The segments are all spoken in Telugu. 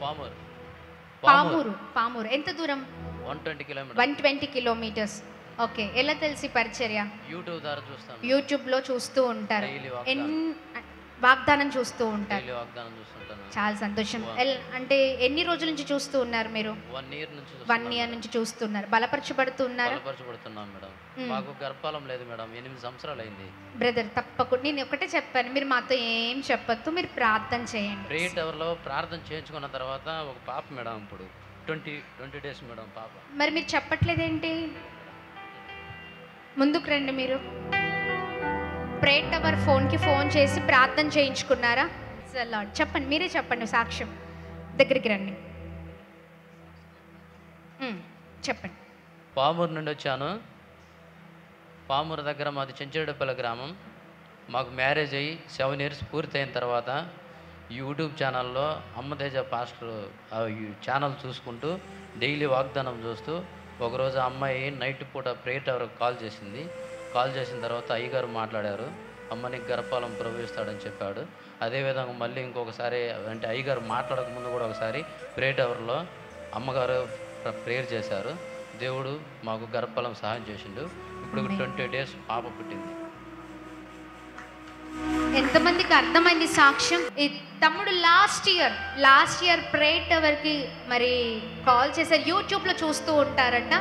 పామూరు. పామూరు. పామూరు ఎంత దూరం? 120 కిలోమీటర్స్. ఓకే. ఎలా తెలిసి పరిచర్య? యూట్యూబ్ ద్వారా చూస్తాను. యూట్యూబ్లో చూస్తూ ఉంటారు, వాగ్దానం చూస్తూ ఉంటారు. వాగ్దానం చూస్తుంటాను. చాలా సంతోషం. అంటే ఎన్ని రోజుల నుంచి చూస్తూ ఉన్నారు మీరు? 1 ఇయర్ నుంచి చూస్తున్నారు. బలపరచబడుతున్నారా? బలపరచబడుతున్నాం మేడం. మాకు గర్భఫలం లేదు మేడం, 8 సంవత్సరాలు అయింది. బ్రదర్ తప్పకుండా నేను ఒకటే చెప్పాను, మీరు మాతో ఏం చెప్పొద్దు, మీరు ప్రార్థన చేయండి. ప్రేయర్ టవర్లో ప్రార్థన చేయించుకున్న తర్వాత ఒక పాప మేడం, ఇప్పుడు 20 డేస్ మేడం పాప. మరి మీరు చెప్పట్లేదేంటి? ముందుకు రండి. మీరు ప్రేయర్ టవర్ ఫోన్కి ఫోన్ చేసి ప్రార్థన చేయించుకున్నారా? చెప్పండి, మీరే చెప్పండి సాక్ష్యం. దగ్గరికి రండి, చెప్పండి. పామూరు నుండి వచ్చాను. పామూరు దగ్గర మాది చెంచురెడ్డిపల్లి గ్రామం. మాకు మ్యారేజ్ అయ్యి 7 ఇయర్స్ పూర్తయిన తర్వాత యూట్యూబ్ ఛానల్లో అమ్మతేజ పాస్టర్ ఛానల్ చూసుకుంటూ డైలీ వాగ్దానం చూస్తూ ఒకరోజు అమ్మాయి నైట్ పూట ప్రేయర్ టవర్కి కాల్ చేసింది. కాల్ చేసిన తర్వాత అయ్యగారు మాట్లాడారు, అమ్మ నీకు గర్భఫలం ప్రవేశిస్తాడని చెప్పాడు. అదేవిధంగా మళ్ళీ ఇంకొకసారి, అంటే అయ్యగారు మాట్లాడక ముందు కూడా ఒకసారి ప్రేయర్ టవర్లో అమ్మగారు ప్రేయర్ చేశారు. దేవుడు మాకు గర్భఫలం సహాయం చేసిండు. ఇప్పుడు 20 డేస్ పాప పుట్టింది. ఎంతమందికి అర్థమైంది సాక్ష్యం? ఈ తమ్ముడు లాస్ట్ ఇయర్ ప్రేయర్ టవర్కి మరి కాల్ చేశారు. యూట్యూబ్లో చూస్తూ ఉంటారట.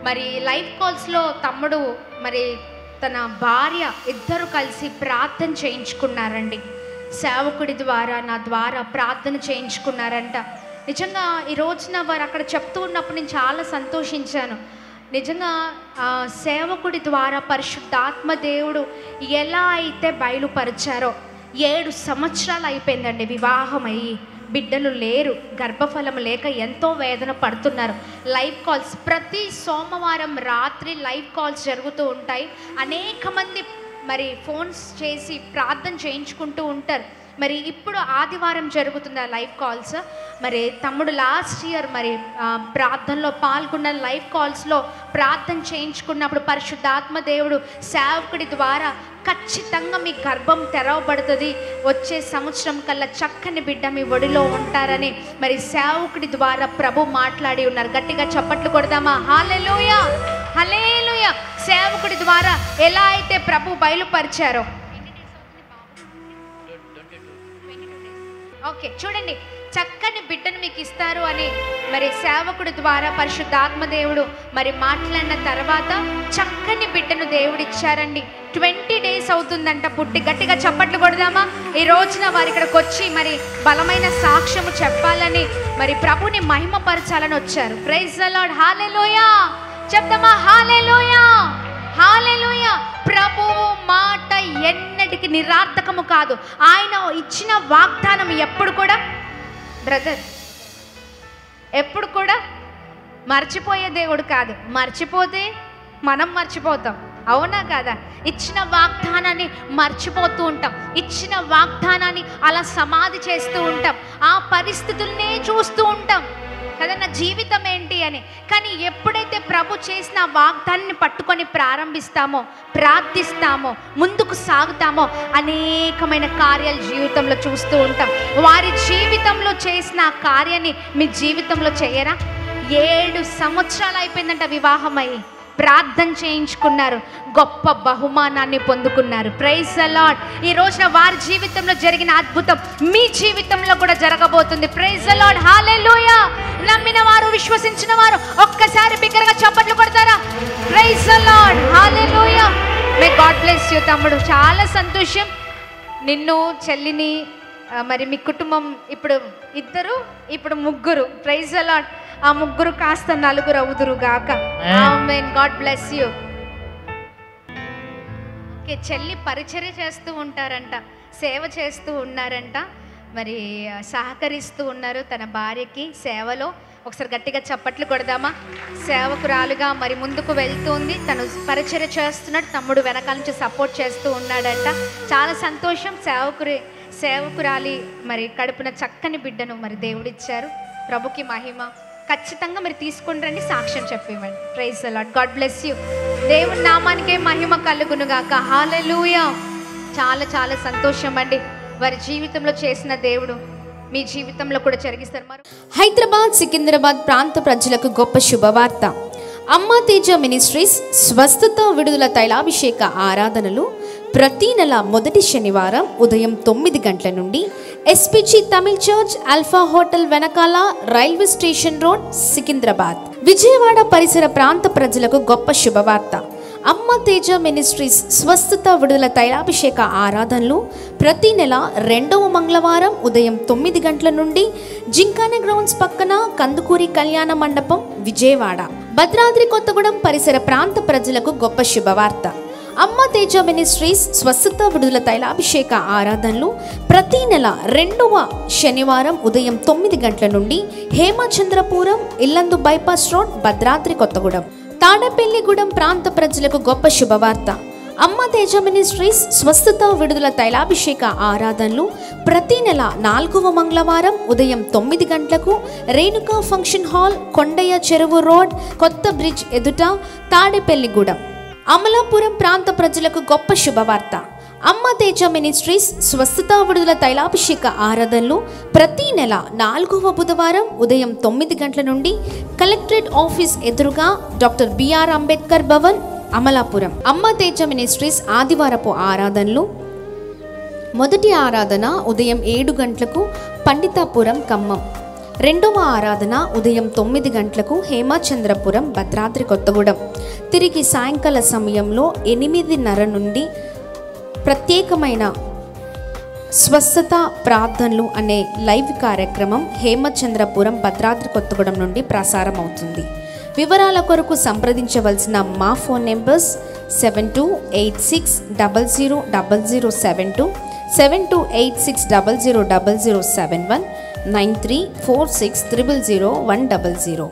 మరి లైవ్ కాల్స్లో తమ్ముడు మరి తన భార్య ఇద్దరు కలిసి ప్రార్థన చేయించుకున్నారండి. సేవకుడి ద్వారా, నా ద్వారా ప్రార్థన చేయించుకున్నారంట. నిజంగా ఈ రోజున వారు అక్కడ చెప్తూ ఉన్నప్పుడు నేను చాలా సంతోషించాను. నిజంగా సేవకుడి ద్వారా పరిశుద్ధాత్మ దేవుడు ఎలా అయితే బయలుపరిచారో, 7 సంవత్సరాలు అయిపోయిందండి వివాహం అయ్యి, బిడ్డలు లేరు, గర్భఫలం లేక ఎంతో వేదన పడుతున్నారు. లైవ్ కాల్స్ ప్రతి సోమవారం రాత్రి లైవ్ కాల్స్ జరుగుతూ ఉంటాయి. అనేక మంది మరి ఫోన్స్ చేసి ప్రార్థన చేయించుకుంటూ ఉంటారు. మరి ఇప్పుడు ఆదివారం జరుగుతుంది ఆ లైవ్ కాల్స్. మరి తమ్ముడు లాస్ట్ ఇయర్ మరి ప్రార్థనలో పాల్గొన్న లైవ్ కాల్స్లో ప్రార్థన చేయించుకున్నప్పుడు పరిశుద్ధాత్మ దేవుడు సేవకుడి ద్వారా ఖచ్చితంగా మీ గర్భం తెరవబడుతుంది, వచ్చే సంవత్సరం కల్లా చక్కని బిడ్డ మీ ఒడిలో ఉంటారని మరి సేవకుడి ద్వారా ప్రభు మాట్లాడి ఉన్నారు. గట్టిగా చప్పట్లు కొడదామా? హల్లెలూయా, హల్లెలూయా. సేవకుడి ద్వారా ఎలా అయితే ప్రభు బయలుపరిచారో. ఓకే, చూడండి, చక్కని బిడ్డను మీకు ఇస్తారు అని మరి సేవకుడి ద్వారా పరిశుద్ధాత్మ దేవుడు మరి మాట్లాడిన తర్వాత చక్కని బిడ్డను దేవుడు ఇచ్చారండి. 20 డేస్ అవుతుందంట పుట్టి. గట్టిగా చప్పట్లు కొడదామా? ఈ రోజున వారి ఇక్కడికి వచ్చి మరి బలమైన సాక్ష్యము చెప్పాలని మరి ప్రభుని మహిమపరచాలని వచ్చారు. Praise the Lord. హల్లెలూయా చెప్తామా? హల్లెలూయా, హల్లెలూయా. ప్రభువు మాట ఎన్నటికి నిరార్థకము కాదు. ఆయన ఇచ్చిన వాగ్దానం ఎప్పుడు కూడా బ్రదర్ ఎప్పుడు కూడా మర్చిపోయే దేవుడు కాదు. మర్చిపోతే మనం మర్చిపోతాం, అవునా కాదా? ఇచ్చిన వాగ్దానాన్ని మర్చిపోతూ ఉంటాం, ఇచ్చిన వాగ్దానాన్ని అలా సమాధి చేస్తూ ఉంటాం, ఆ పరిస్థితుల్నే చూస్తూ ఉంటాం కదా నా జీవితం ఏంటి అని. కానీ ఎప్పుడైతే ప్రభు చేసిన వాగ్దానాన్ని పట్టుకొని ప్రారంభిస్తామో, ప్రార్థిస్తామో, ముందుకు సాగుతామో అనేకమైన కార్యాలు జీవితంలో చూస్తూ ఉంటాం. వారి జీవితంలో చేసిన ఆ కార్యాన్ని మీ జీవితంలో చేయరా? 7 సంవత్సరాలు అయిపోయిందంట వివాహమై, ప్రార్థన చేయించుకున్నారు, గొప్ప బహుమానాన్ని పొందుకున్నారు. Praise the lord. ఈ రోజున వారి జీవితంలో జరిగిన అద్భుతం మీ జీవితంలో కూడా జరగబోతుంది. Praise the Lord. హల్లెలూయా. నమ్మిన వారు, విశ్వసించిన వారు ఒక్కసారి బిగ్గరగా చప్పట్లు కొడతారా? Praise the Lord. Hallelujah. May God bless you తమ్ముడు. చాలా సంతోషం. నిన్ను, చెల్లిని, మరి మీ కుటుంబం ఇప్పుడు 2, ఇప్పుడు 3. Praise the Lord. ఆ 3 కాస్త 4 అవుదురు గాక. Amen. God bless you. Okay, చెల్లి పరిచర్య చేస్తూ ఉంటారంట, సేవ చేస్తూ ఉన్నారంట, మరి సహకరిస్తూ ఉన్నారు తన భార్యకి సేవలో. ఒకసారి గట్టిగా చప్పట్లు కొడదామా? సేవకురాలుగా మరి ముందుకు వెళ్తుంది, తను పరిచర్య చేస్తున్నాడు, తమ్ముడు వెనకాల నుంచి సపోర్ట్ చేస్తూ ఉన్నాడంట. చాలా సంతోషం. సేవకురాలి మరి కడుపున చక్కని బిడ్డను మరి దేవుడిచ్చారు. ప్రభుకి మహిమ. ఖచ్చితంగా మీరు తీసుకుని రండి, సాక్ష్యం చెప్పివ్వండి. Praise the Lord. God bless you. దేవుని నామానికే మహిమ కలుగును గాక. హల్లెలూయా. చాలా చాలా సంతోషం అండి వారి జీవితంలో చేసిన దేవుడు. మీ జీవితంలో కూడా జరిగిస్తారు. హైదరాబాద్ సికింద్రాబాద్ ప్రాంత ప్రజలకు గొప్ప శుభవార్త. అమ్మ తేజ మినిస్ట్రీస్ స్వస్థత విడుదల తైలాభిషేక ఆరాధనలు ప్రతి నెల మొదటి శనివారం ఉదయం 9 గంటల నుండి SPG Tamil church Alpha hotel వెనకాల railway station road Secunderabad. Vijayawada పరిసర ప్రాంత ప్రజలకు గొప్ప శుభవార్త. అమ్మ తేజ మినిస్ట్రీస్ స్వస్థత విడుదల తైలాభిషేక ఆరాధనలు ప్రతి నెల 2వ మంగళవారం ఉదయం 9 గంటల నుండి జింకానా గ్రౌండ్స్ పక్కన కందుకూరి కళ్యాణ మండపం విజయవాడ. భద్రాద్రి కొత్తగూడెం పరిసర ప్రాంత ప్రజలకు గొప్ప శుభవార్త. అమ్మ తేజ మినిస్ట్రీస్ స్వస్థత విడుదల తైలాభిషేక ఆరాధనలు ప్రతి నెల 2వ శనివారం ఉదయం 9 గంటల నుండి హేమచంద్రపురం ఇల్లందు బైపాస్ రోడ్ భద్రాద్రి కొత్తగూడెం. తాడపల్లిగూడెం ప్రాంత ప్రజలకు గొప్ప శుభవార్త. అమ్మ తేజ మినిస్ట్రీస్ స్వస్థత విడుదల తైలాభిషేక ఆరాధనలు ప్రతి నెల 4వ మంగళవారం ఉదయం 9 గంటలకు రేణుకా ఫంక్షన్ హాల్, కొండయ్య చెరువు రోడ్, కొత్త బ్రిడ్జ్ ఎదుట, తాడేపల్లిగూడెం. అమలాపురం ప్రాంత ప్రజలకు గొప్ప శుభవార్త. అమ్మ తేజ మినిస్ట్రీస్ స్వస్థత విడుదల తైలాభిషేక ఆరాధనలు ప్రతి నెల 4వ బుధవారం ఉదయం 9 గంటల నుండి కలెక్టరేట్ ఆఫీస్ ఎదురుగా డాక్టర్ బిఆర్ అంబేద్కర్ భవన్, అమలాపురం. అమ్మ తేజ మినిస్ట్రీస్ ఆదివారపు ఆరాధనలు మొదటి ఆరాధన ఉదయం 7 గంటలకు పండితాపురం ఖమ్మం. 2వ ఆరాధన ఉదయం 9 గంటలకు హేమచంద్రపురం భద్రాద్రి కొత్తగూడెం. తిరిగి సాయంకాల సమయంలో 8:30 నుండి ప్రత్యేకమైన స్వస్థత ప్రార్థనలు అనే లైవ్ కార్యక్రమం హేమచంద్రపురం భద్రాద్రి కొత్తగూడెం నుండి ప్రసారం అవుతుంది. వివరాల కొరకు సంప్రదించవలసిన మా ఫోన్ నెంబర్స్ 7286000072, 7286000071, 9346000100.